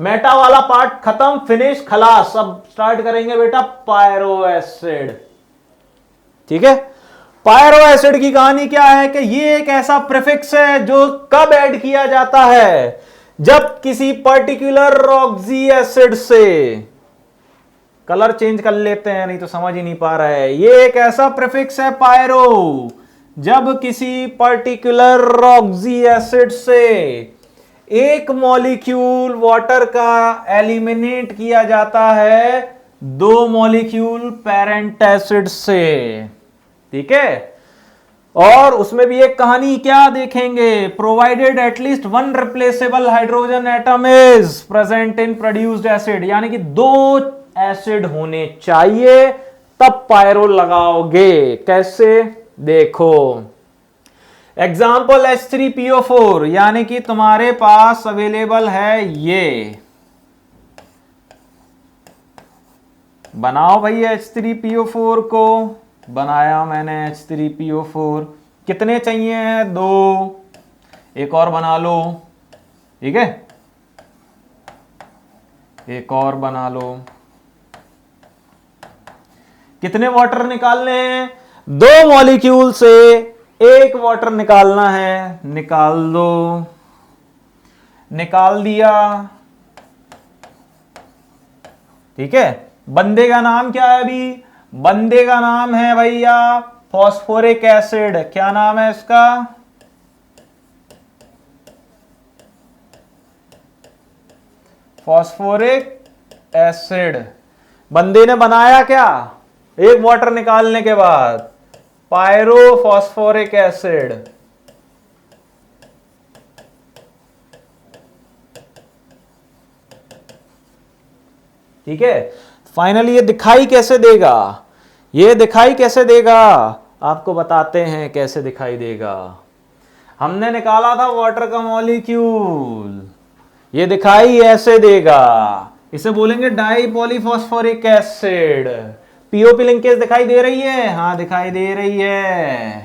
Meta वाला part खत्म, finish, खलास। अब स्टार्ट करेंगे बेटा पायरो एसिड। ठीक है, पायरो एसिड की कहानी क्या है कि ये एक ऐसा प्रीफिक्स है जो कब ऐड किया जाता है, जब किसी पर्टिकुलर ऑक्सी एसिड से, कलर चेंज कर लेते हैं नहीं तो समझ ही नहीं पा रहा है, ये एक ऐसा प्रीफिक्स है पायरो, जब किसी पर्टिकुलर ऑक्सी एसिड से एक मॉलिक्यूल वाटर का एलिमिनेट किया जाता है दो मॉलिक्यूल पेरेंट एसिड से। ठीक है, और उसमें भी एक कहानी क्या देखेंगे, provided at least one replaceable hydrogen atom is present in produced acid, यानी कि दो एसिड होने चाहिए तब पायरो लगाओगे। कैसे, देखो एग्जाम्पल H3PO4, यानी कि तुम्हारे पास अवेलेबल है ये, बनाओ भाई H3PO4 को, बनाया मैंने H3PO4, कितने चाहिए हैं, दो, एक और बना लो। ठीक है, एक और बना लो। कितने वाटर निकालने हैं, दो मॉलिक्यूल से एक वाटर निकालना है, निकाल दो, निकाल दिया। ठीक है, बंदे का नाम क्या है अभी, बंदे का नाम है भैया फॉस्फोरिक एसिड। क्या नाम है इसका, फॉस्फोरिक एसिड। बंदे ने बनाया क्या, एक वाटर निकालने के बाद पायरो फॉस्फोरिक एसिड। ठीक है, फाइनली ये दिखाई कैसे देगा, ये दिखाई कैसे देगा, आपको बताते हैं कैसे दिखाई देगा। हमने निकाला था वाटर का मॉलिक्यूल, ये दिखाई ऐसे देगा, इसे बोलेंगे di polyphosphoric acid. POP linkage दिखाई दे रही है, हाँ दिखाई दे रही है।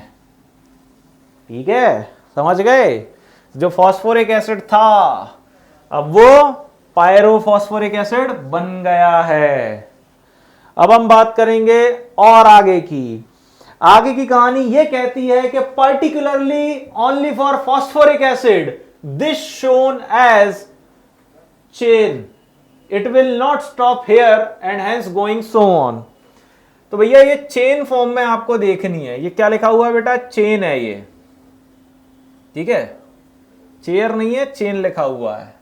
ठीक है, समझ गए, जो फॉस्फोरिक एसिड था अब वो पायरोफॉस्फोरिक एसिड बन गया है। अब हम बात करेंगे और आगे की, आगे की कहानी ये कहती है कि particularly only for phosphoric acid this shown as chain, it will not stop here and hence going so on. तो भैया ये चेन फॉर्म में आपको देखनी है, ये क्या लिखा हुआ है बेटा, चेन है ये। ठीक है, चेयर नहीं है, चेन लिखा हुआ है।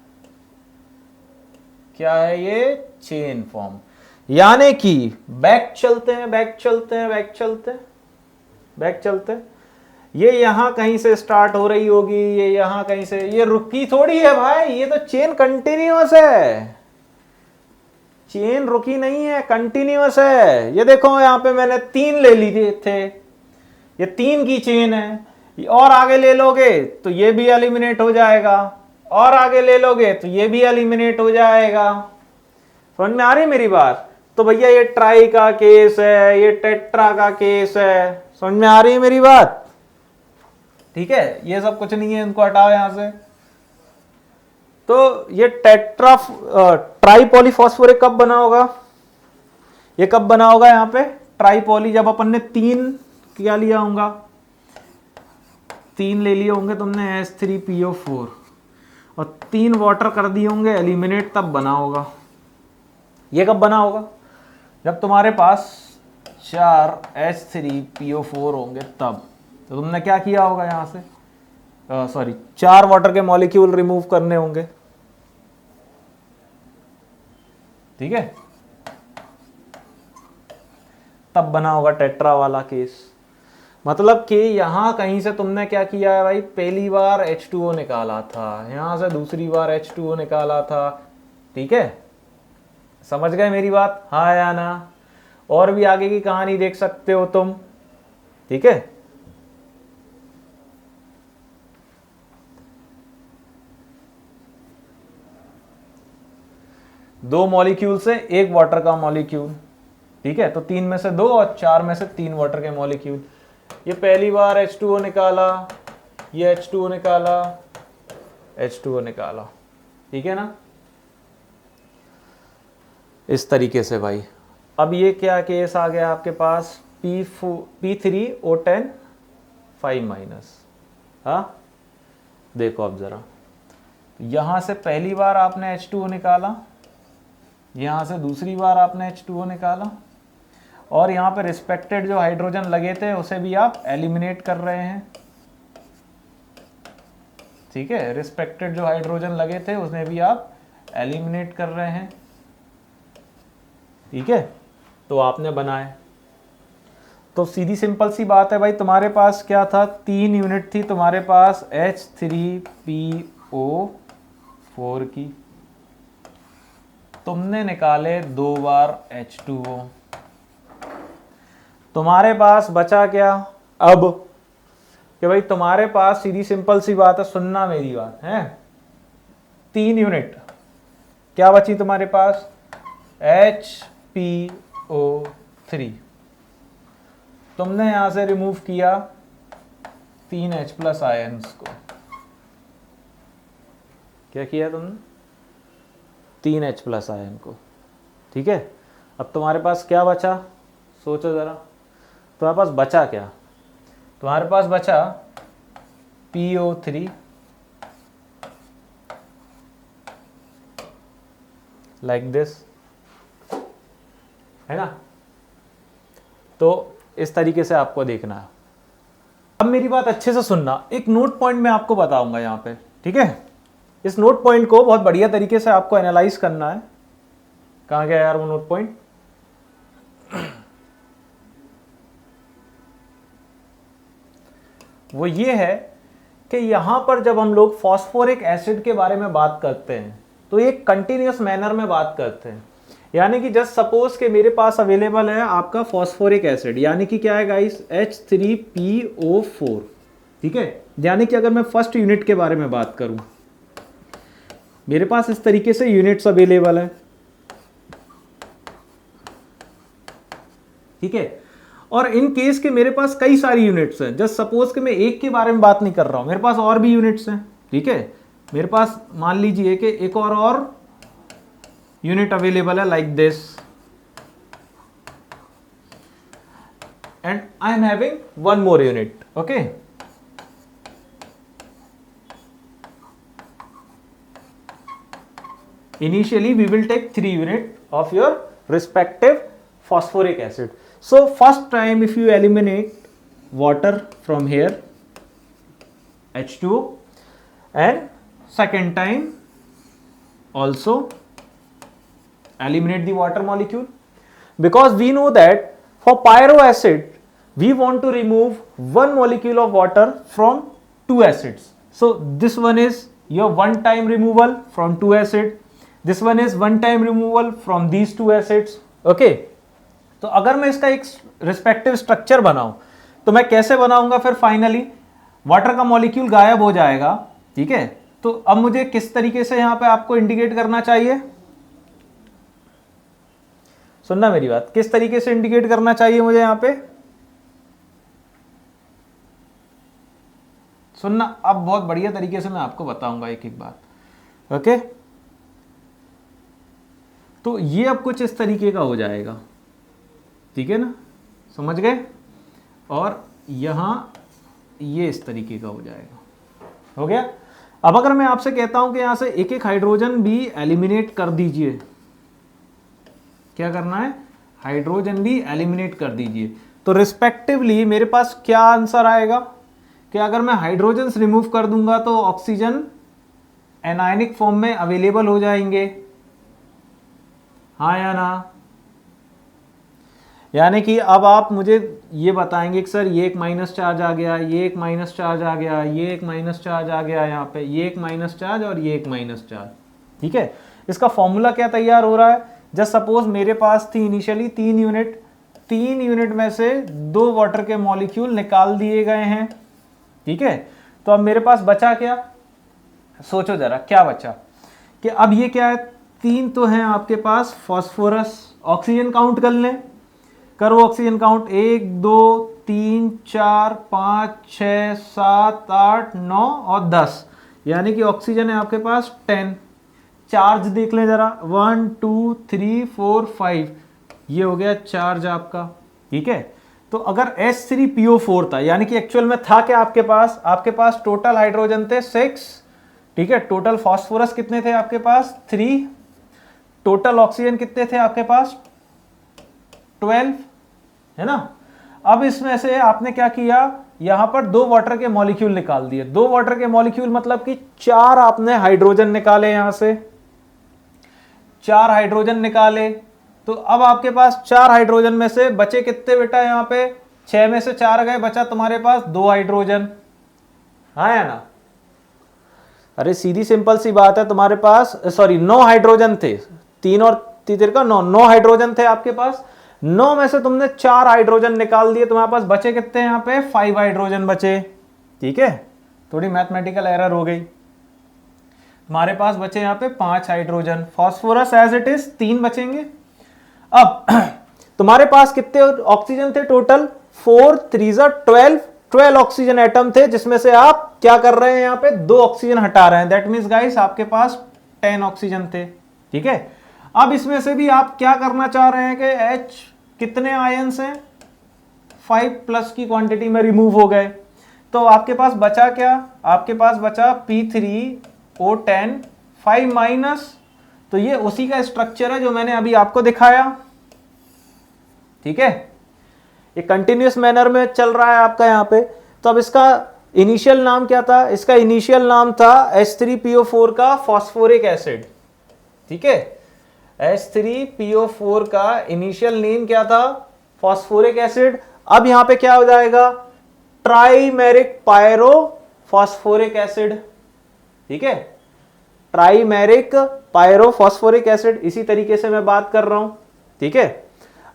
क्या है ये, चेन फॉर्म, यानी कि बैक चलते हैं, बैक चलते हैं, बैक चलते हैं, बैक चलते हैं, ये यहां कहीं से स्टार्ट हो रही होगी, ये यहां कहीं से, ये रुकी थोड़ी है भाई, ये तो चेन कंटिन्यूअस है, चेन रुकी नहीं है, कंटिन्यूअस है। ये देखो यहां पे मैंने तीन ले ली थे, ये तीन की चेन है, और आगे ले लोगे तो ये भी एलिमिनेट हो जाएगा, और आगे ले लोगे तो ये भी एलिमिनेट हो जाएगा। समझ में आ रही मेरी बात, तो भैया ये ट्राई का केस है, ये टेट्रा का केस है, समझ में आ रही है मेरी बात। ठीक है, ये सब कुछ नहीं है, इनको हटाओ यहां से। तो ये ट्राई पॉलीफॉस्फोरिक कब बना होगा, ये कब बना होगा यहां पे ट्राई पॉली, जब अपन ने तीन क्या लिया होगा, तीन ले लिए होंगे तुमने H3PO4 और तीन वाटर कर दिए होंगे एलिमिनेट, तब बना होगा। ये कब बना होगा, जब तुम्हारे पास 4 H3PO4 होंगे तब। तो तुमने क्या किया होगा यहां से, सॉरी 4 वाटर के मॉलिक्यूल रिमूव करने होंगे। ठीक है, तब बना होगा टेट्रा वाला केस। मतलब कि यहां कहीं से तुमने क्या किया है भाई, पहली बार H2O निकाला था, यहां से दूसरी बार H2O निकाला था। ठीक है, समझ गए मेरी बात, हाँ या ना। और भी आगे की कहानी देख सकते हो तुम। ठीक है, दो मॉलिक्यूल से एक वाटर का मॉलिक्यूल। ठीक है, तो 3 में से 2 और 4 में से 3 वाटर के मॉलिक्यूल। ये पहली बार H2O निकाला, ये H2O निकाला, H2O निकाला। ठीक है ना, इस तरीके से भाई। अब ये क्या केस आ गया आपके पास, P3O10 5-। हाँ देखो अब ज़रा, यहाँ से पहली बार आपने H2O निकाला, यहाँ से दूसरी बार आपने H2O निकाला, और यहाँ पे रिस्पेक्टेड जो हाइड्रोजन लगे थे उसे भी आप एलिमिनेट कर रहे हैं। ठीक है, रिस्पेक्टेड जो हाइड्रोजन लगे थे उसने भी आप एलिमिनेट कर रहे हैं। ठीक है, तो आपने बनाए। तो सीधी सिंपल सी बात है भाई, तुम्हारे पास क्या था, 3 यूनिट थी तुम्हारे पास H3PO4 की, तुमने निकाले 2 बार H2O, तुम्हारे पास बचा क्या अब, कि भाई तुम्हारे पास सीधी सिंपल सी बात है, सुनना मेरी बात है, 3 यूनिट क्या बची तुम्हारे पास, HPO3, तुमने यहां से रिमूव किया 3H+ आयंस को। क्या किया तुमने, 3H+ आयन को। ठीक है, अब तुम्हारे पास क्या बचा, सोचो जरा, तुम्हारे पास बचा क्या, तुम्हारे पास बचा PO3 लाइक दिस, है ना। तो इस तरीके से आपको देखना है। अब मेरी बात अच्छे से सुनना, एक नोट पॉइंट मैं आपको बताऊंगा यहाँ पे, ठीक है। इस नोट पॉइंट को बहुत बढ़िया तरीके से आपको एनालाइज करना है। कहाँ गया यार वो नोट पॉइंट, वो ये है कि यहां पर जब हम लोग फॉस्फोरिक एसिड के बारे में बात करते हैं तो एक कंटिन्यूअस मैनर में बात करते हैं। यानी कि जस्ट सपोज कि मेरे पास अवेलेबल है आपका फॉस्फोरिक एसिड, यानी कि क्या है गाइस, H3PO4। ठीक है, यानी कि अगर मैं फर्स्ट यूनिट के बारे में बात करूं, मेरे पास इस तरीके से यूनिट्स अवेलेबल है। ठीक है, और इन केस के मेरे पास कई सारी यूनिट्स हैं, जस्ट सपोज कि मैं एक के बारे में बात नहीं कर रहा हूं, मेरे पास और भी यूनिट्स हैं। ठीक है, मेरे पास मान लीजिए कि एक और यूनिट अवेलेबल है like this, and I am having 1 more unit. Okay, initially we will take 3 unit of your respective phosphoric acid. So first time if you eliminate water from here, H2O, and second time also eliminate the water molecule, because we know that for pyro acid we want to remove 1 molecule of water from 2 acids. So this one is your one time removal from 2 acid, this one is one time removal from these 2 acids. okay, तो अगर मैं इसका एक respective structure बनाऊं तो मैं कैसे बनाऊंगा, फिर फाइनली वाटर का मॉलिक्यूल गायब हो जाएगा। ठीक है, तो अब मुझे किस तरीके से यहां पे आपको इंडिकेट करना चाहिए, सुनना मेरी बात, किस तरीके से इंडिकेट करना चाहिए मुझे यहां पे, सुनना। अब बहुत बढ़िया तरीके से मैं आपको बताऊंगा एक एक बात। ओके, तो ये अब कुछ इस तरीके का हो जाएगा। ठीक है ना, समझ गए, और यहां ये इस तरीके का हो जाएगा। हो गया। अब अगर मैं आपसे कहता हूं कि यहां से एक एक हाइड्रोजन भी एलिमिनेट कर दीजिए, क्या करना है, हाइड्रोजन भी एलिमिनेट कर दीजिए, तो रिस्पेक्टिवली मेरे पास क्या आंसर आएगा कि अगर मैं हाइड्रोजन रिमूव कर दूंगा तो ऑक्सीजन एनायनिक फॉर्म में अवेलेबल हो जाएंगे, हाँ या ना। यानी कि अब आप मुझे ये बताएंगे कि सर ये एक माइनस चार्ज आ गया, ये एक माइनस चार्ज आ गया, ये एक माइनस चार्ज आ गया, यहाँ पे ये एक माइनस चार्ज और ये एक माइनस चार्ज। ठीक है, इसका फॉर्मूला क्या तैयार हो रहा है, जस्ट सपोज मेरे पास थी इनिशियली 3 यूनिट, 3 यूनिट में से 2 वाटर के मॉलिक्यूल निकाल दिए गए हैं। ठीक है, तो अब मेरे पास बचा क्या, सोचो जरा क्या बचा, कि अब ये क्या है, 3 तो हैं आपके पास फॉस्फोरस, ऑक्सीजन काउंट कर लें, करो ऑक्सीजन काउंट, 1 2 3 4 5 6 7 8 9 और 10, यानी कि ऑक्सीजन है आपके पास 10। चार्ज देख लें जरा, 1 2 3 4 5, ये हो गया चार्ज आपका, ठीक है। तो अगर H3PO4 था, यानी कि एक्चुअल में था क्या आपके पास टोटल हाइड्रोजन थे 6, ठीक है। टोटल फास्फोरस कितने थे आपके पास 3, टोटल ऑक्सीजन कितने थे आपके पास 12, है ना। अब इसमें से आपने क्या किया, यहां पर 2 वाटर के मॉलिक्यूल निकाल दिए। 2 वाटर के मॉलिक्यूल मतलब कि 4 आपने हाइड्रोजन निकाले, यहां से 4 हाइड्रोजन निकाले। तो अब आपके पास 4 हाइड्रोजन में से बचे कितने बेटा, यहां पे 6 में से 4 गए, बचा तुम्हारे पास 2 हाइड्रोजन, हाँ या ना। अरे सीधी सिंपल सी बात है, तुम्हारे पास 9 हाइड्रोजन थे, 3 और 3 का 9 हाइड्रोजन थे आपके पास। 9 में से तुमने 4 हाइड्रोजन निकाल दिए, तुम्हारे पास बचे कितने यहाँ पे 5 हाइड्रोजन बचे, ठीक है। थोड़ी मैथमेटिकल एरर हो गई, तुम्हारे पास बचे यहाँ पे 5 hydrogen. Phosphorus as it is 3 बचेंगे। अब तुम्हारे पास कितने ऑक्सीजन थे टोटल, 4 3 12 ऑक्सीजन एटम थे, जिसमें से आप क्या कर रहे हैं, यहाँ पे 2 ऑक्सीजन हटा रहे हैं। दैट मीन्स गाइस आपके पास 10 ऑक्सीजन थे, ठीक है। अब इसमें से भी आप क्या करना चाह रहे हैं कि H कितने आयन्स हैं, 5+ की क्वांटिटी में रिमूव हो गए। तो आपके पास बचा क्या, आपके पास बचा P3O10 5-, तो ये उसी का स्ट्रक्चर है जो मैंने अभी आपको दिखाया, ठीक है। ये कंटिन्यूअस मैनर में चल रहा है आपका यहाँ पे। तो अब इसका इनिशियल नाम क्या था, इसका इनिशियल नाम था H3PO4 का फॉस्फोरिक एसिड, ठीक है। H3PO4 का इनिशियल नेम क्या था, फॉस्फोरिक एसिड। अब यहां पे क्या हो जाएगा, ट्राइमेरिक पायरो फॉस्फोरिक एसिड, ठीक है। ट्राइमेरिक पायरो फॉस्फोरिक एसिड, इसी तरीके से मैं बात कर रहा हूं, ठीक है।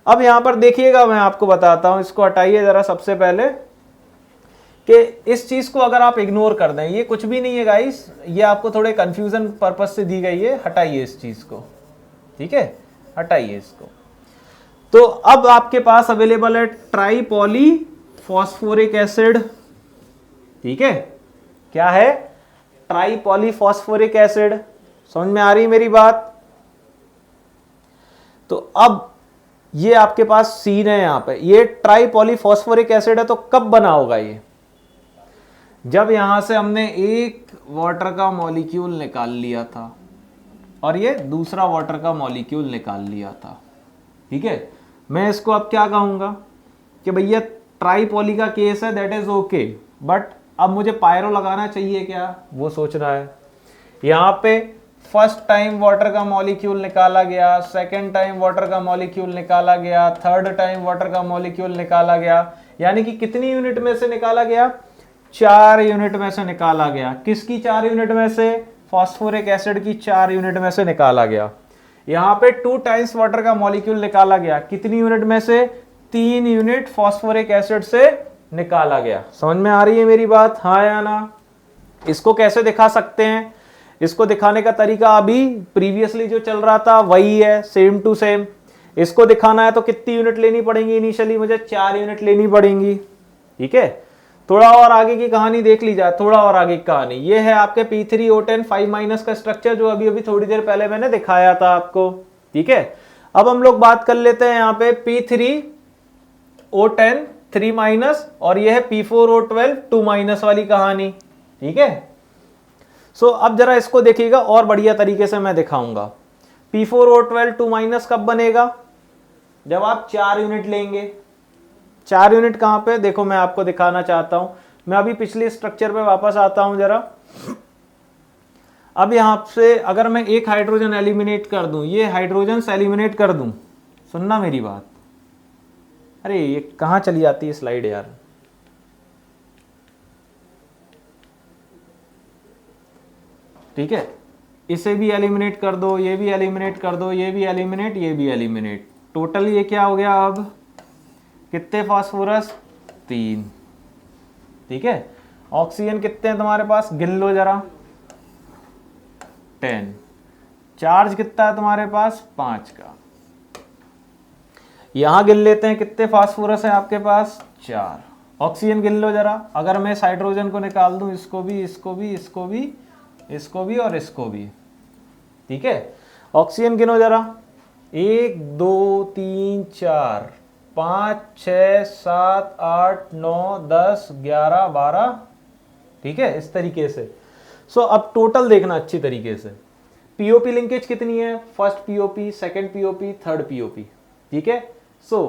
अब यहां पर देखिएगा, मैं आपको बताता हूं, इसको हटाइए जरा सबसे पहले, कि इस चीज को अगर आप इग्नोर कर दें, ये कुछ भी नहीं है गाइस, ये आपको थोड़े कंफ्यूजन पर्पस से दी गई है, हटाइए इस चीज को, ठीक है, हटाइए इसको। तो अब आपके पास अवेलेबल है ट्राईपॉली फॉस्फोरिक एसिड, ठीक है। क्या है, ट्राईपॉली फॉस्फोरिक एसिड, समझ में आ रही मेरी बात। तो अब ये आपके पास सीन है, यहां पे ये ट्राईपॉली फॉस्फोरिक एसिड है। तो कब बना होगा ये, जब यहां से हमने एक वाटर का मॉलिक्यूल निकाल लिया था और ये दूसरा वाटर का मॉलिक्यूल निकाल लिया था, ठीक है। मैं इसको अब क्या कहूंगा कि भैया ट्राईपॉली का केस है, दैट इज ओके, बट अब मुझे पायरो लगाना चाहिए क्या, वो सोच रहा है। यहां पे फर्स्ट टाइम वाटर का मॉलिक्यूल निकाला गया, सेकेंड टाइम वाटर का मॉलिक्यूल निकाला गया, थर्ड टाइम वाटर का मॉलिक्यूल निकाला गया, यानी कि कितनी यूनिट में से निकाला गया, 4 यूनिट में से निकाला गया। किसकी 4 यूनिट में से, फॉस्फोरिक एसिड की 4 यूनिट में से निकाला गया। यहां पे 2 टाइम्स वाटर का मॉलिक्यूल निकाला गया, कितनी यूनिट में से, 3 यूनिट फॉस्फोरिक एसिड से निकाला गया। समझ में आ रही है मेरी बात, हाँ या ना। इसको कैसे दिखा सकते हैं, इसको दिखाने का तरीका अभी प्रीवियसली जो चल रहा था वही है, सेम टू सेम। इसको दिखाना है तो कितनी यूनिट लेनी पड़ेंगी, इनिशियली मुझे 4 यूनिट लेनी पड़ेंगी, ठीक है। थोड़ा और आगे की कहानी देख ली जाए, थोड़ा और आगे की कहानी ये है आपके P3O10 5- का स्ट्रक्चर, जो अभी अभी थोड़ी देर पहले मैंने दिखाया था आपको, ठीक है। अब हम लोग बात कर लेते हैं यहाँ पे P3O10 3- और ये है P4O12 2- वाली कहानी, ठीक है। सो अब जरा इसको देखिएगा और बढ़िया तरीके से मैं दिखाऊंगा। P4O12 2- कब बनेगा, जब आप 4 यूनिट लेंगे। 4 यूनिट कहां पे, देखो मैं आपको दिखाना चाहता हूं। मैं अभी पिछले स्ट्रक्चर पे वापस आता हूं जरा। अब यहां से अगर मैं एक हाइड्रोजन एलिमिनेट कर दूं, ये हाइड्रोजन एलिमिनेट कर दूं, सुनना मेरी बात। अरे ये कहां चली जाती है स्लाइड यार, ठीक है। इसे भी एलिमिनेट कर दो, ये भी एलिमिनेट कर दो, ये भी एलिमिनेट, ये भी एलिमिनेट। टोटल ये क्या हो गया, अब कितने फास्फोरस, 3, ठीक है। ऑक्सीजन कितने हैं तुम्हारे पास, गिन लो जरा, 10। चार्ज कितना है तुम्हारे पास, 5 का। यहां गिन लेते हैं कितने फास्फोरस है आपके पास, 4। ऑक्सीजन गिन लो जरा, अगर मैं इस हाइड्रोजन को निकाल दूं, इसको भी, इसको भी, इसको भी, इसको भी और इसको भी, ठीक है, ऑक्सीजन गिनो जरा, 1 2 3 4 5 6 7 8 9 10 11 12, ठीक है, इस तरीके से। सो अब टोटल देखना अच्छी तरीके से, पीओपी लिंकेज कितनी है, first POP, second POP, third POP, ठीक है। सो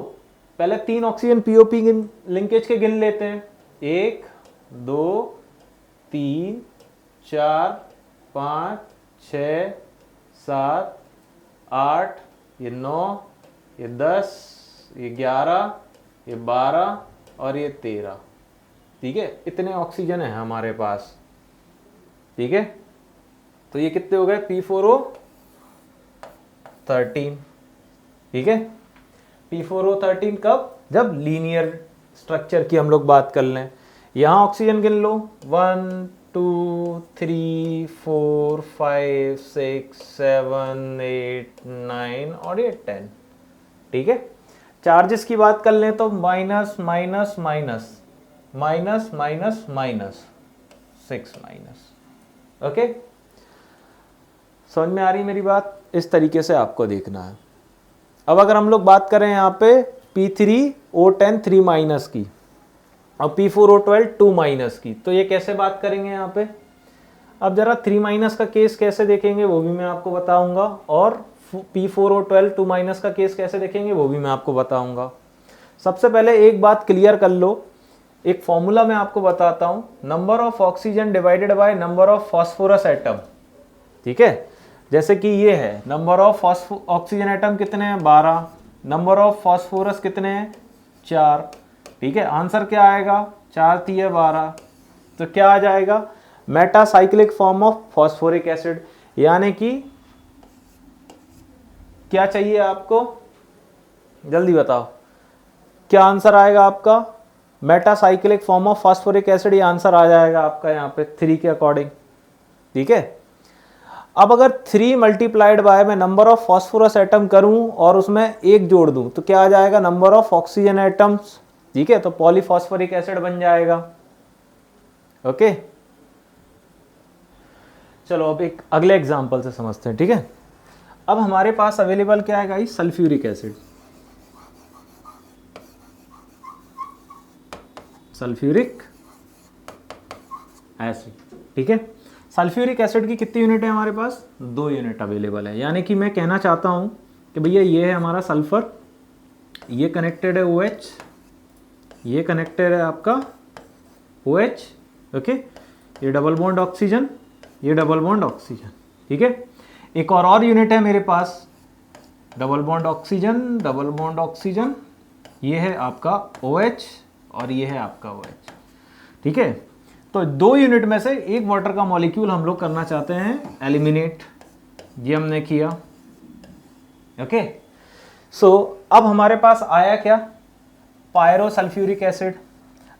पहले 3 ऑक्सीजन पीओपी लिंकेज के गिन लेते हैं, 1 2 3 4 5 6 7 8, ये 9, ये 10, ये 11, ये 12 और ये 13, ठीक है, इतने ऑक्सीजन है हमारे पास, ठीक है। तो ये कितने हो गए, P4O 13, ठीक है। P4O 13 कब, जब लीनियर स्ट्रक्चर की हम लोग बात कर लें। यहां ऑक्सीजन गिन लो, 1 2 3 4 5 6 7 8 9 और ये 10, ठीक है। चार्जेस की बात कर लें तो minus minus minus minus minus minus 6 minus, okay. समझ में आ रही मेरी बात, इस तरीके से आपको देखना है। अब अगर हम लोग बात करें यहाँ पे P3O10 3 माइनस की और P4O12 2 माइनस की, तो ये कैसे बात करेंगे यहाँ पे। अब जरा 3 माइनस का केस कैसे देखेंगे वो भी मैं आपको बताऊंगा, और P4O12 2 माइनस का केस कैसे देखेंगे वो भी मैं आपको बताऊंगा। सबसे पहले एक बात क्लियर कर लो, एक फॉर्मूला मैं आपको बताता हूं, number of oxygen divided by number of phosphorus atom, ठीक है। जैसे कि ये है, नंबर ऑफ ऑक्सीजन एटम कितने हैं, 12, नंबर ऑफ फॉस्फोरस कितने हैं, 4, ठीक है। आंसर क्या आएगा, 4 3 12, तो क्या आ जाएगा, मेटासाइक्लिक फॉर्म ऑफ फॉस्फोरिक एसिड, यानी कि क्या चाहिए आपको, जल्दी बताओ क्या आंसर आएगा आपका, मेटासाइक्लिक फॉर्म ऑफ फॉस्फोरिक एसिड, ये आंसर आ जाएगा आपका यहाँ पे 3 के अकॉर्डिंग, ठीक है। अब अगर 3 मल्टीप्लाइड बाय मैं नंबर ऑफ फॉस्फोरस एटम करूं और उसमें 1 जोड़ दूं तो क्या आ जाएगा, नंबर ऑफ ऑक्सीजन एटम्स, ठीक है, तो पॉलीफॉस्फोरिक एसिड बन जाएगा, ओके। चलो अब एक अगले एग्जांपल से समझते हैं, ठीक है। अब हमारे पास अवेलेबल क्या है guys, sulphuric acid, sulphuric acid, ठीक है। सल्फ्यूरिक एसिड की कितनी यूनिट है हमारे पास, 2 यूनिट अवेलेबल है। यानी कि मैं कहना चाहता हूं कि भैया ये है हमारा सल्फर, ये कनेक्टेड है OH, ये कनेक्टेड है आपका OH, ओके, ये डबल बॉन्ड ऑक्सीजन, ये डबल बॉन्ड ऑक्सीजन, ठीक है। एक और यूनिट है मेरे पास, double bond oxygen, double bond oxygen, ये है आपका OH और ये है आपका OH, ठीक है। तो 2 यूनिट में से एक वाटर का मॉलिक्यूल हम लोग करना चाहते हैं एलिमिनेट, ये हमने किया, ओके। सो अब हमारे पास आया क्या, पायरोसल्फ्यूरिक एसिड।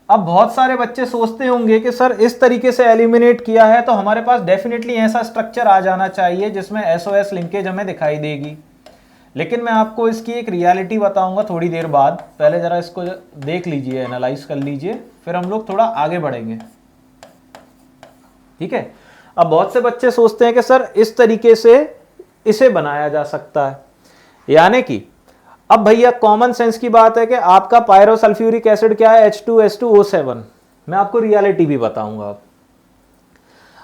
अब बहुत सारे बच्चे सोचते होंगे कि सर इस तरीके से एलिमिनेट किया है तो हमारे पास डेफिनेटली ऐसा स्ट्रक्चर आ जाना चाहिए जिसमें SOS लिंकेज हमें दिखाई देगी, लेकिन मैं आपको इसकी एक रियलिटी बताऊंगा थोड़ी देर बाद। पहले जरा इसको देख लीजिए, एनालाइज कर लीजिए, फिर हम लोग थोड़ा आगे बढ़ेंगे, ठीक है। अब बहुत से बच्चे सोचते हैं कि सर इस तरीके से इसे बनाया जा सकता है, यानी कि अब भैया कॉमन सेंस की बात है कि आपका पायरोसल्फ्यूरिक एसिड क्या है, H2SO7। मैं आपको रियलिटी भी बताऊंगा।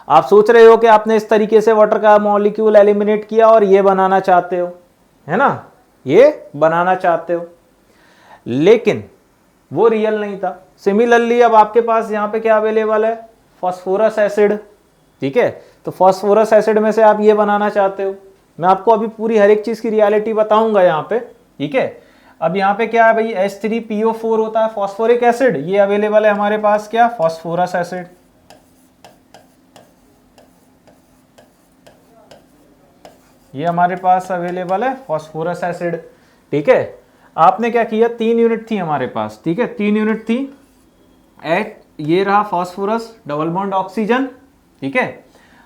आप सोच रहे हो कि आपने इस तरीके से वाटर का मॉलिक्यूल एलिमिनेट किया और ये बनाना चाहते हो, है ना, ये बनाना चाहते हो, लेकिन वो रियल नहीं था। सिमिलरली अब आपके पास यहाँ पे क्या अवेलेबल है, फॉस्फोरस एसिड, ठीक है। तो फॉस्फोरस एसिड में से आप ये बनाना चाहते हो, मैं आपको अभी पूरी हर एक चीज की रियलिटी बताऊंगा यहाँ पे, ठीक है। अब यहाँ पे क्या है भाई, H3PO4 होता है फॉस्फोरिक एसिड, ये अवेलेबल है हमारे पास क्या, फॉस्फोरस एसिड, ये हमारे पास अवेलेबल है फॉस्फोरस एसिड, ठीक है। आपने क्या किया, 3 यूनिट थी हमारे पास, ठीक है, 3 यूनिट थी, ये रहा फॉस्फोरस, डबल बॉन्ड ऑक्सीजन, ठीक है।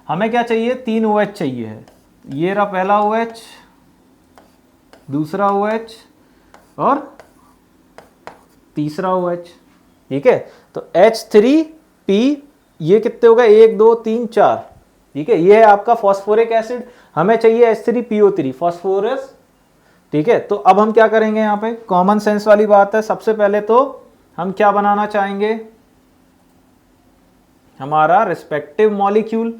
हमें क्या चाहिए, 3 OH चाहिए है, ये रहा पहला OH, दूसरा OH और तीसरा OH, ठीक है। तो H3P, ये कितने हो गए, 1 2 3 4, ठीक है, ये है आपका फॉस्फोरिक एसिड, हमें चाहिए H3PO3 फॉस्फोरस। ठीक है, तो अब हम क्या करेंगे, यहाँ पे कॉमन सेंस वाली बात है। सबसे पहले तो हम क्या बनाना चाहेंगे, हमारा रिस्पेक्टिव मॉलिक्यूल,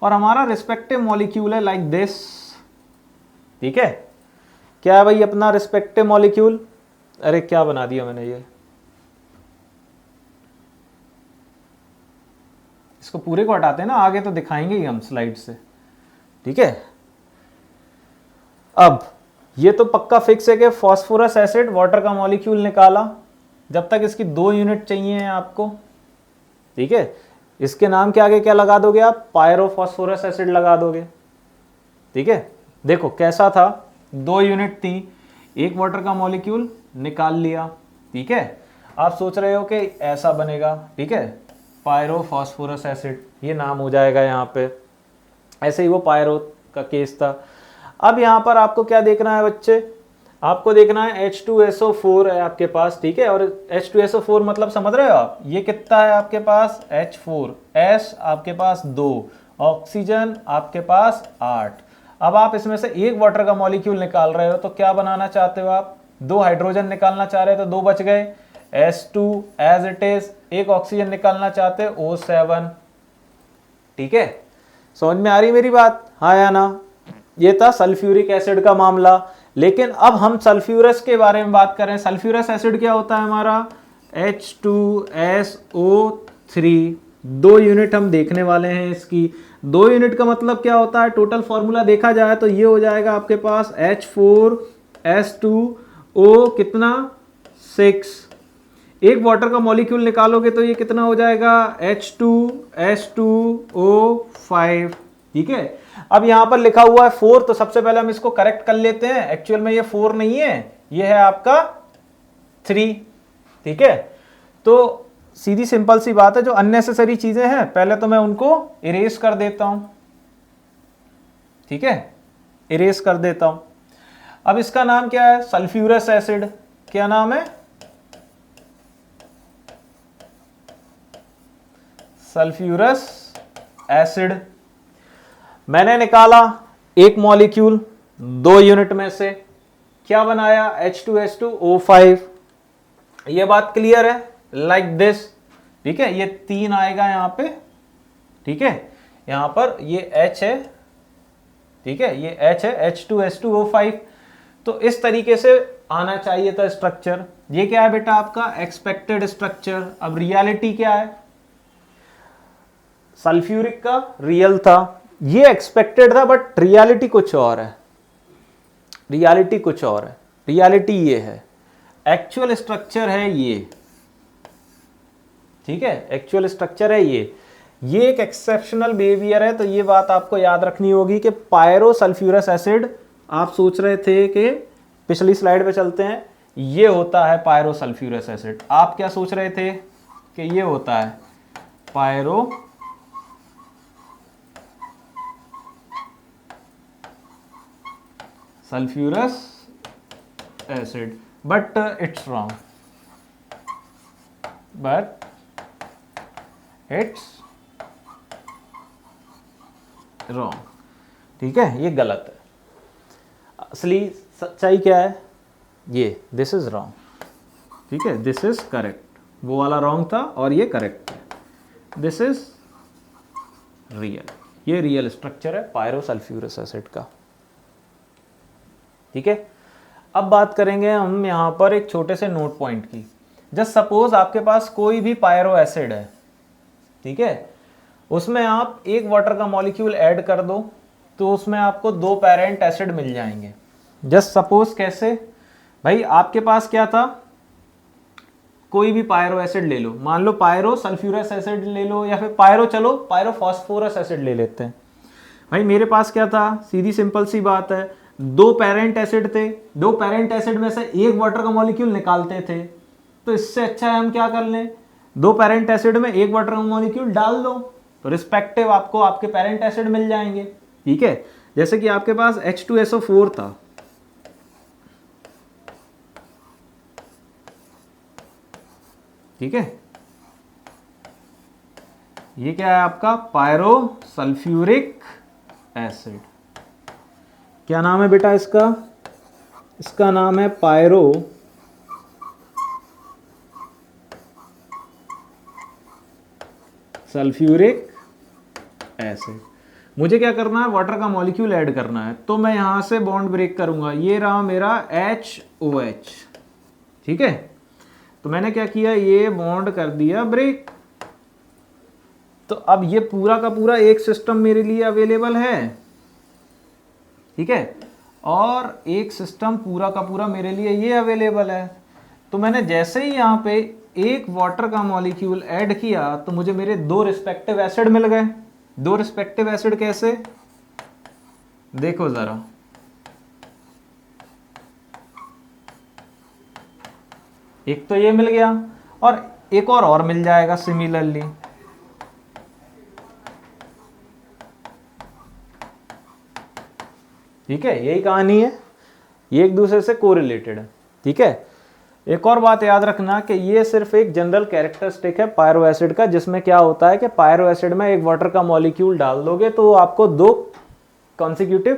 और हमारा रिस्पेक्टिव मॉलिक्यूल है लाइक दिस। ठीक है, क्या है भाई अपना रिस्पेक्टिव मॉलिक्यूल, अरे क्या बना दिया मैंने, ये इसको पूरे को हटाते हैं ना, आगे तो दिखाएंगे ही हम स्लाइड से। ठीक है, अब ये तो पक्का फिक्स है कि फॉस्फोरस एसिड वाटर का मॉलिक्यूल निकाला, जब तक इसकी 2 यूनिट चाहिए हैं आपको। ठीक है, इसके नाम के आगे क्या लगा दोगे आप, पायरोफॉस्फोरस एसिड लगा दोगे। ठीक है, देखो कैसा था, 2 यूनिट थी, एक वाटर का मॉलिक्यूल निकाल लिया। ठीक है, आप सोच रहे हो कि ऐसा बनेगा। ठीक है, पायरोफॉस्फोरस एसिड ये नाम हो जाएगा यहाँ पे, ऐसे ही वो पायरो का केस था। अब यहाँ पर आपको क्या देखना है बच्चे, आपको देखना है H2SO4 है आपके पास। ठीक है, और H2SO4 मतलब समझ रहे हो आप, ये कितना है आपके पास H4, S आपके पास 2, ऑक्सीजन आपके पास 8। अब आप इसमें से एक वाटर का मॉलिक्यूल निकाल रहे हो, तो क्या बनाना चाहते हो आप, 2 हाइड्रोजन निकालना चाह रहे हो तो 2 बच गए, S2 एज इट इज, एक ऑक्सीजन निकालना चाहते हो O7। ठीक है, समझ में आ रही मेरी बात, हाँ या ना। ये था सल्फ्यूरिक एसिड का मामला। लेकिन अब हम सल्फ्यूरस के बारे में बात करें। सल्फ्यूरस एसिड क्या होता है हमारा, H2SO3। 2 यूनिट हम देखने वाले हैं इसकी। 2 यूनिट का मतलब क्या होता है, टोटल फॉर्मूला देखा जाए तो ये हो जाएगा आपके पास H4S2O कितना 6। एक वाटर का मॉलिक्यूल निकालोगे तो ये कितना हो जाएगा H2S2O5। ठीक है, अब यहां पर लिखा हुआ है 4, तो सबसे पहले हम इसको करेक्ट कर लेते हैं। एक्चुअल में ये 4 नहीं है, ये है आपका 3। ठीक है, तो सीधी सिंपल सी बात है, जो अननेसेसरी चीजें हैं पहले तो मैं उनको इरेज कर देता हूं। ठीक है, इरेज कर देता हूं। अब इसका नाम क्या है, सल्फ्यूरस एसिड। क्या नाम है, सल्फ्यूरस एसिड। मैंने निकाला एक मॉलिक्यूल 2 यूनिट में से, क्या बनाया H2S2O5। ये बात क्लियर है, लाइक दिस। ठीक है, ये 3 आएगा यहां पे। ठीक है, यहां पर ये H है। ठीक है, ये H है, H2S2O5। तो इस तरीके से आना चाहिए था स्ट्रक्चर। ये क्या है बेटा आपका एक्सपेक्टेड स्ट्रक्चर। अब रियलिटी क्या है, सल्फ्यूरिक का रियल था, ये एक्सपेक्टेड था, बट रियलिटी कुछ और है। रियलिटी कुछ और है, रियलिटी ये है, एक्चुअल स्ट्रक्चर है ये। ठीक है, एक्चुअल स्ट्रक्चर है ये एक एक्सेप्शनल बिहेवियर है। तो ये बात आपको याद रखनी होगी कि पायरो सल्फ्यूरस एसिड, आप सोच रहे थे कि, पिछली स्लाइड पे चलते हैं, ये होता है पायरो सल्फ्यूरस एसिड। आप क्या सोच रहे थे कि ये होता है pyro sulfurous acid, but it's wrong, but it's wrong। ठीक है, ये गलत है। असली सच्चाई क्या है, ये दिस इज रॉन्ग। ठीक है, दिस इज करेक्ट, वो वाला रॉन्ग था और ये करेक्ट है, दिस इज रियल। ये रियल स्ट्रक्चर है पायरो सल्फ्यूरस एसिड का। ठीक है, अब बात करेंगे हम यहाँ पर एक छोटे से नोट पॉइंट की। जस्ट सपोज आपके पास कोई भी पायरो एसिड है। ठीक है, उसमें आप एक वाटर का मॉलिक्यूल ऐड कर दो तो उसमें आपको 2 पेरेंट एसिड मिल जाएंगे। जस्ट सपोज कैसे, भाई आपके पास क्या था, कोई भी पायरो एसिड ले लो, मान लो पायरो सल्फ्यूरस एसिड ले लो, या फिर पायरो, चलो पायरो फॉस्फोरस एसिड ले लेते हैं। भाई मेरे पास क्या था, सीधी सिंपल सी बात है, 2 पेरेंट एसिड थे, 2 पेरेंट एसिड में से एक वाटर का मॉलिक्यूल निकालते थे। तो इससे अच्छा है हम क्या कर लें, 2 पेरेंट एसिड में एक वाटर का मॉलिक्यूल डाल दो, तो रिस्पेक्टिव आपको आपके पेरेंट एसिड मिल जाएंगे। ठीक है, जैसे कि आपके पास H2SO4 था। ठीक है, ये क्या है आपका पायरो सल्फ्यूरिक एसिड। क्या नाम है बेटा इसका? इसका नाम है पायरो सल्फ्यूरिक एसिड। मुझे क्या करना है? वाटर का मॉलिक्यूल ऐड करना है, तो मैं यहां से बॉन्ड ब्रेक करूंगा। ये रहा मेरा HOH, ठीक है। तो मैंने क्या किया, ये बॉन्ड कर दिया ब्रेक। तो अब ये पूरा का पूरा एक सिस्टम मेरे लिए अवेलेबल है, ठीक है, और एक सिस्टम पूरा का पूरा मेरे लिए ये अवेलेबल है। तो मैंने जैसे ही यहाँ पे एक वाटर का मॉलिक्यूल ऐड किया तो मुझे मेरे दो रिस्पेक्टिव एसिड मिल गए। दो रिस्पेक्टिव एसिड कैसे? देखो जरा, एक तो ये मिल गया और एक और मिल जाएगा सिमिलरली। ठीक है, यही कहानी है, ये एक दूसरे से कोरिलेटेड है, ठीक है। एक और बात याद रखना कि ये सिर्फ एक जनरल कैरेक्टरिस्टिक है पायरो एसिड का, जिसमें क्या होता है कि पायरो एसिड में एक वाटर का मॉलिक्यूल डाल दोगे तो आपको दो कॉन्सिक्यूटिव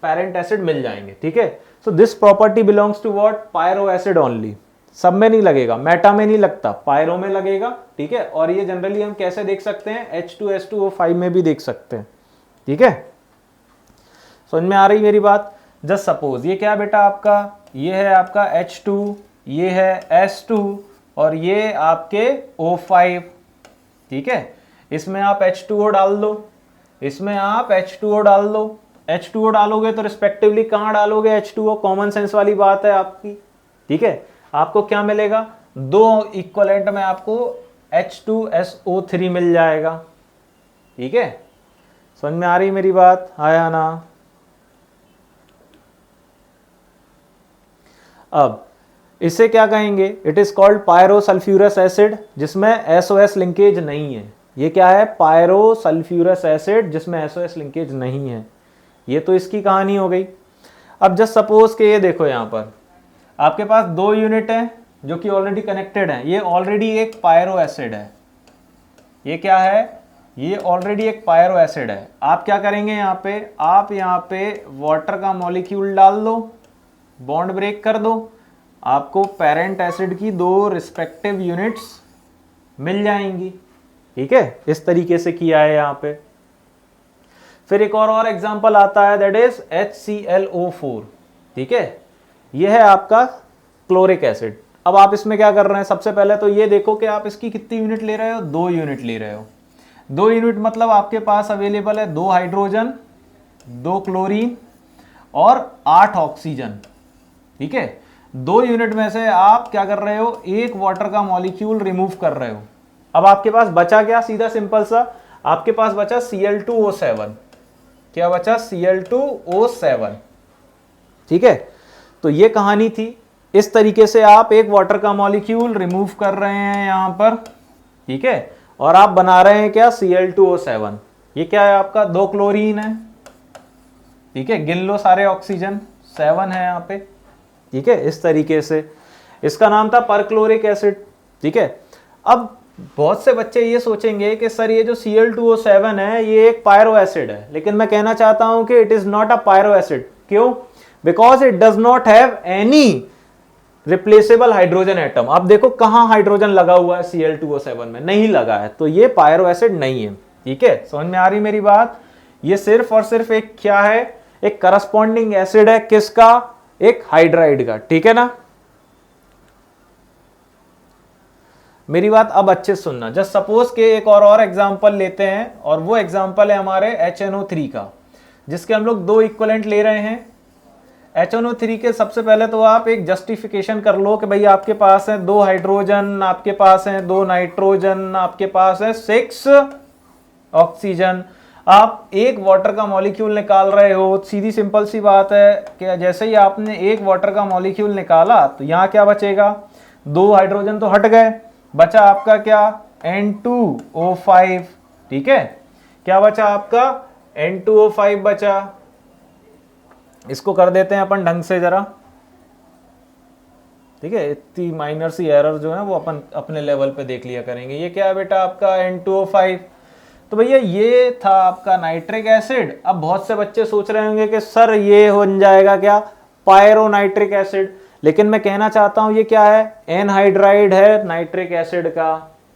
पेरेंट एसिड मिल जाएंगे, ठीक है। So this property belongs to what? Pyro acid only. सब में नहीं लगेगा, मेटा में नहीं लगता, पायरो में लगेगा, ठीक है। और ये जनरली हम कैसे देख सकते हैं? H2S2O5 में भी देख सकते हैं, ठीक है। समझ में आ रही मेरी बात? जस्ट सपोज ये क्या बेटा आपका, ये है आपका H2, ये है S2 और ये आपके O5, ठीक है। इसमें आप H2O डाल दो, इसमें आप H2O डाल दो। H2O डालोगे तो रिस्पेक्टिवली कहाँ डालोगे H2O? कॉमन सेंस वाली बात है आपकी, ठीक है। आपको क्या मिलेगा? दो इक्वलेंट में आपको H2SO3 मिल जाएगा, ठीक है। समझ में आ रही मेरी बात? आया ना? अब इसे क्या कहेंगे? It is called pyro sulphurous acid, जिसमें SOS लिंकेज नहीं है। ये क्या है? पायरो सल्फ्यूरस एसिड जिसमें SOS लिंकेज नहीं है। ये तो इसकी कहानी हो गई। अब जस्ट सपोज के ये देखो, यहां पर आपके पास दो यूनिट है जो कि ऑलरेडी कनेक्टेड है। ये ऑलरेडी एक पायरो एसिड है। ये क्या है? ये ऑलरेडी एक पायरो एसिड है। आप क्या करेंगे यहाँ पे? आप यहाँ पे वाटर का मॉलिक्यूल डाल दो, बॉन्ड ब्रेक कर दो, आपको पेरेंट एसिड की दो रिस्पेक्टिव यूनिट्स मिल जाएंगी, ठीक है। इस तरीके से किया है यहाँ पे। फिर एक और एग्जांपल आता है, दैट इज HClO4, ठीक है। यह है आपका क्लोरिक एसिड। अब आप इसमें क्या कर रहे हैं? सबसे पहले तो ये देखो कि आप इसकी कितनी यूनिट ले रहे हो? 2 यूनिट ले रहे हो। 2 यूनिट मतलब आपके पास अवेलेबल है 2 हाइड्रोजन, 2 क्लोरीन और 8 ऑक्सीजन, ठीक है। 2 यूनिट में से आप क्या कर रहे हो? एक वाटर का मॉलिक्यूल रिमूव कर रहे हो। अब आपके पास बचा क्या? सीधा सिंपल सा, आपके पास बचा Cl2O7। क्या बचा? Cl2O7, ठीक है। तो ये कहानी थी। इस तरीके से आप एक वाटर का मॉलिक्यूल रिमूव कर रहे हैं यहां पर, ठीक है, और आप बना रहे हैं क्या? Cl2O7। ये क्या है आपका? 2 क्लोरीन है, ठीक है। गिन लो सारे ऑक्सीजन, 7 है यहाँ पे, ठीक है। इस तरीके से इसका नाम था परक्लोरिक एसिड, ठीक है। अब बहुत से बच्चे ये सोचेंगे कि सर ये जो Cl2O7 है ये एक पायरो एसिड है, लेकिन मैं कहना चाहता हूं कि it is not a pyro acid. क्यों? Because it does not have any replaceable hydrogen atom. अब देखो कहां हाइड्रोजन लगा हुआ है Cl2O7 में? नहीं लगा है, तो ये पायरो एसिड नहीं है, ठीक है। समझ में आ रही मेरी बात? ये सिर्फ और सिर्फ एक क्या है? एक करस्पॉन्डिंग एसिड है। किसका? एक हाइड्राइड का, ठीक है ना। मेरी बात अब अच्छे से सुनना। जस्ट सपोज के एक और एग्जांपल लेते हैं, और वो एग्जांपल है हमारे HNO3 का, जिसके हम लोग 2 इक्विवेलेंट ले रहे हैं। HNO3 के सबसे पहले तो आप एक जस्टिफिकेशन कर लो कि भाई आपके पास है 2 हाइड्रोजन, आपके पास है 2 नाइट्रोजन, आपके पास है 6 ऑक्सीजन। आप एक वाटर का मॉलिक्यूल निकाल रहे हो। सीधी सिंपल सी बात है कि जैसे ही आपने एक वाटर का मॉलिक्यूल निकाला तो यहाँ क्या बचेगा? 2 हाइड्रोजन तो हट गए, बचा आपका क्या? N2O5, ठीक है। क्या बचा आपका? N2O5 बचा। इसको कर देते हैं अपन ढंग से जरा, ठीक है। इतनी माइनर सी एरर जो है वो अपन अपने लेवल पे देख लिया करेंगे। ये क्या है बेटा आपका? N2O5। तो भैया ये था आपका नाइट्रिक एसिड। अब बहुत से बच्चे सोच रहे होंगे कि सर ये बन जाएगा क्या, पायरोनाइट्रिक एसिड, लेकिन मैं कहना चाहता हूं ये क्या है, एनहाइड्राइड है नाइट्रिक एसिड का,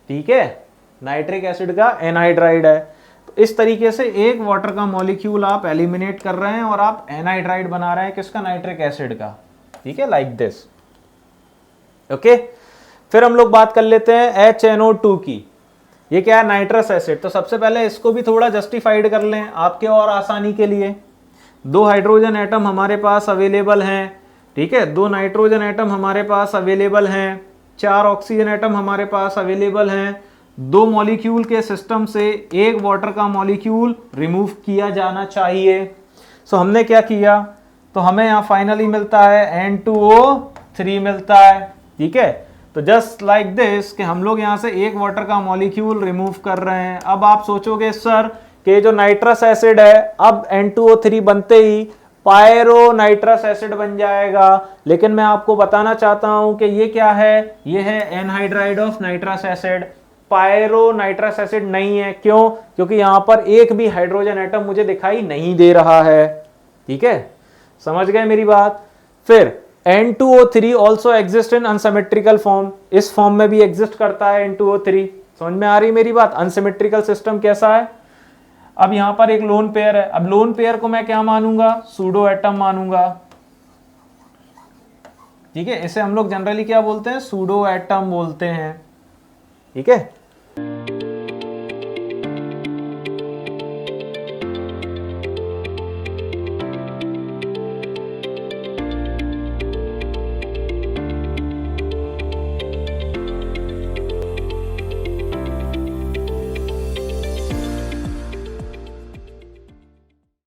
ठीक है, नाइट्रिक एसिड का एनहाइड्राइड है। तो इस तरीके से एक वाटर का मॉलिक्यूल आप एलिमिनेट कर रहे हैं और आप एनहाइड्राइड बना रहे हैं किसका, नाइट्रिक एसिड का, ठीक है, लाइक दिस, ओके। फिर हम लोग बात कर लेते हैं HNO2 की। ये क्या है, नाइट्रस एसिड। तो सबसे पहले इसको भी थोड़ा जस्टिफाइड कर लें आपके और आसानी के लिए। 2 हाइड्रोजन एटम हमारे पास अवेलेबल हैं, ठीक है, 2 नाइट्रोजन एटम हमारे पास अवेलेबल हैं, 4 ऑक्सीजन एटम हमारे पास अवेलेबल हैं, 2 मॉलिक्यूल के सिस्टम से 1 वाटर का मॉलिक्यूल रिमूव किया जाना चाहिए। सो हमने क्या किया, तो हमें यहाँ फाइनली मिलता है N2O3 मिलता है, ठीक है। तो जस्ट लाइक दिस कि हम लोग यहाँ से 1 वाटर का मॉलिक्यूल रिमूव कर रहे हैं। अब आप सोचोगे सर कि जो नाइट्रस एसिड है अब N2O3 बनते ही पायरो नाइट्रस एसिड बन जाएगा, लेकिन मैं आपको बताना चाहता हूं कि ये क्या है, ये है anhydride of nitrous acid, pyro nitrous acid नहीं है। क्यों, क्योंकि यहां पर एक भी हाइड्रोजन एटम मुझे दिखाई नहीं दे रहा है, ठीक है, समझ गए मेरी बात। फिर N2O3 also exist in unsymmetrical form, इस फॉर्म में भी एग्जिस्ट करता है N2O3। समझ में आ रही मेरी बात, अनसिमेट्रिकल सिस्टम कैसा है। अब यहां पर एक लोन पेयर है, अब लोन पेयर को मैं क्या मानूंगा, सूडो एटम मानूंगा, ठीक है, इसे हम लोग जनरली क्या बोलते हैं, सूडो एटम बोलते हैं, ठीक है।